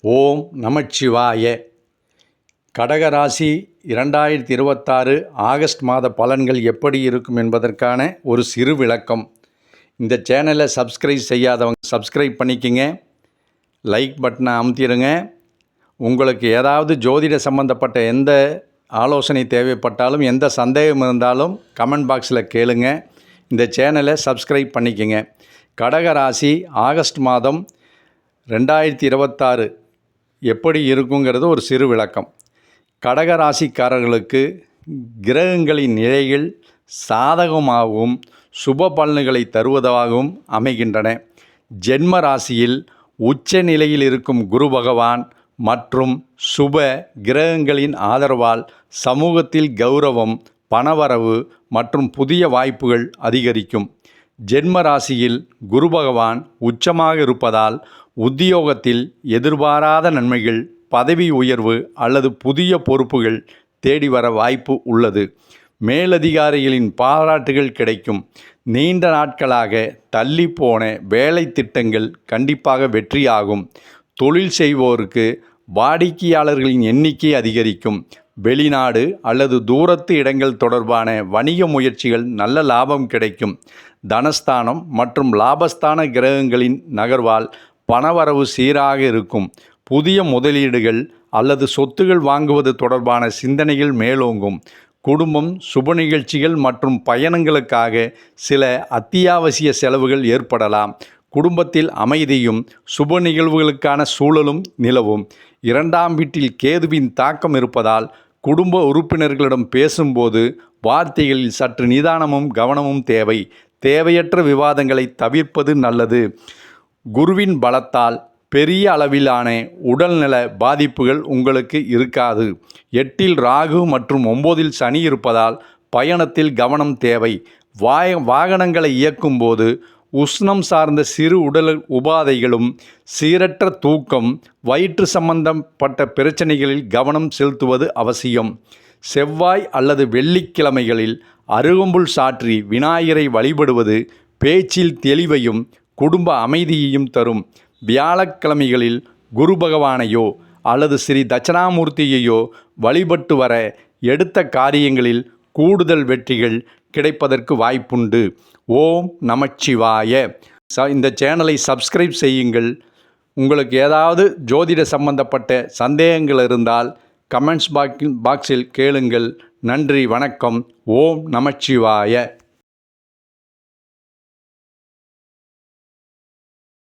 ஓம் நமச்சிவாய. கடகராசி 2026 ஆகஸ்ட் மாத பலன்கள் எப்படி இருக்கும் என்பதற்கான ஒரு சிறு விளக்கம். இந்த சேனலை சப்ஸ்கிரைப் செய்யாதவங்க சப்ஸ்கிரைப் பண்ணிக்கங்க, லைக் பட்டனை அமுத்திடுங்க. உங்களுக்கு ஏதாவது ஜோதிட சம்பந்தப்பட்ட எந்த ஆலோசனை தேவைப்பட்டாலும், எந்த சந்தேகம் இருந்தாலும் கமெண்ட் பாக்ஸில் கேளுங்க. இந்த சேனலை சப்ஸ்கிரைப் பண்ணிக்கங்க. கடகராசி ஆகஸ்ட் மாதம் 2026 எப்படி இருக்குங்கிறது ஒரு சிறு விளக்கம். கடகராசிக்காரர்களுக்கு கிரகங்களின் நிலைகள் சாதகமாகவும் சுப பலன்களை தருவதாகவும் அமைகின்றன. ஜென்ம ராசியில் உச்ச நிலையில் இருக்கும் குரு பகவான் மற்றும் சுப கிரகங்களின் ஆதரவால் சமூகத்தில் கௌரவம், பணவரவு மற்றும் புதிய வாய்ப்புகள் அதிகரிக்கும். ஜென்ம ராசியில் குரு பகவான் உச்சமாக இருப்பதால் உத்தியோகத்தில் எதிர்பாராத நன்மைகள், பதவி உயர்வு அல்லது புதிய பொறுப்புகள் தேடி வர வாய்ப்பு உள்ளது. மேலதிகாரிகளின் பாராட்டுகள் கிடைக்கும். நீண்ட நாட்களாக தள்ளிப்போன வேலை திட்டங்கள் கண்டிப்பாக வெற்றியாகும். தொழில் செய்வோருக்கு வாடிக்கையாளர்களின் எண்ணிக்கை அதிகரிக்கும். வெளிநாடு அல்லது தூரத்து இடங்கள் தொடர்பான வணிக முயற்சிகள் நல்ல லாபம் கிடைக்கும். தனஸ்தானம் மற்றும் லாபஸ்தான கிரகங்களின் நகர்வால் பணவரவு சீராக இருக்கும். புதிய முதலீடுகள் அல்லது சொத்துகள் வாங்குவது தொடர்பான சிந்தனைகள் மேலோங்கும். குடும்பம், சுப நிகழ்ச்சிகள் மற்றும் பயணங்களுக்காக சில அத்தியாவசிய செலவுகள் ஏற்படலாம். குடும்பத்தில் அமைதியும் சுப நிகழ்வுகளுக்கான சூழலும் நிலவும். 2ஆம் வீட்டில் கேதுவின் தாக்கம் இருப்பதால் குடும்ப உறுப்பினர்களிடம் பேசும்போது வார்த்தைகளில் சற்று நிதானமும் கவனமும் தேவை. தேவையற்ற விவாதங்களை தவிர்ப்பது நல்லது. குருவின் பலத்தால் பெரிய அளவிலான உடல்நல பாதிப்புகள் உங்களுக்கு இருக்காது. 8இல் ராகு மற்றும் 9இல் சனி இருப்பதால் பயணத்தில் கவனம் தேவை. வாகனங்களை இயக்கும்போது உஷ்ணம் சார்ந்த சிறு உடல் உபாதைகளும், சீரற்ற தூக்கம், வயிற்று சம்பந்தப்பட்ட பிரச்சனைகளில் கவனம் செலுத்துவது அவசியம். செவ்வாய் அல்லது வெள்ளிக்கிழமைகளில் அருகம்புல் சாற்றி விநாயகரை வழிபடுவது பேச்சில் தெளிவையும் குடும்ப அமைதியையும் தரும். வியாழக்கிழமைகளில் குரு பகவானையோ அல்லது ஸ்ரீ தட்சிணாமூர்த்தியையோ வழிபட்டு வர எடுத்த காரியங்களில் கூடுதல் வெற்றிகள் கிடைப்பதற்கு வாய்ப்புண்டு. ஓம் நமச்சிவாய. இந்த சேனலை சப்ஸ்கிரைப் செய்யுங்கள். உங்களுக்கு ஏதாவது ஜோதிட சம்பந்தப்பட்ட சந்தேகங்கள் இருந்தால் கமெண்ட்ஸ் பாக்ஸில் கேளுங்கள். நன்றி, வணக்கம். ஓம் நமச்சிவாய.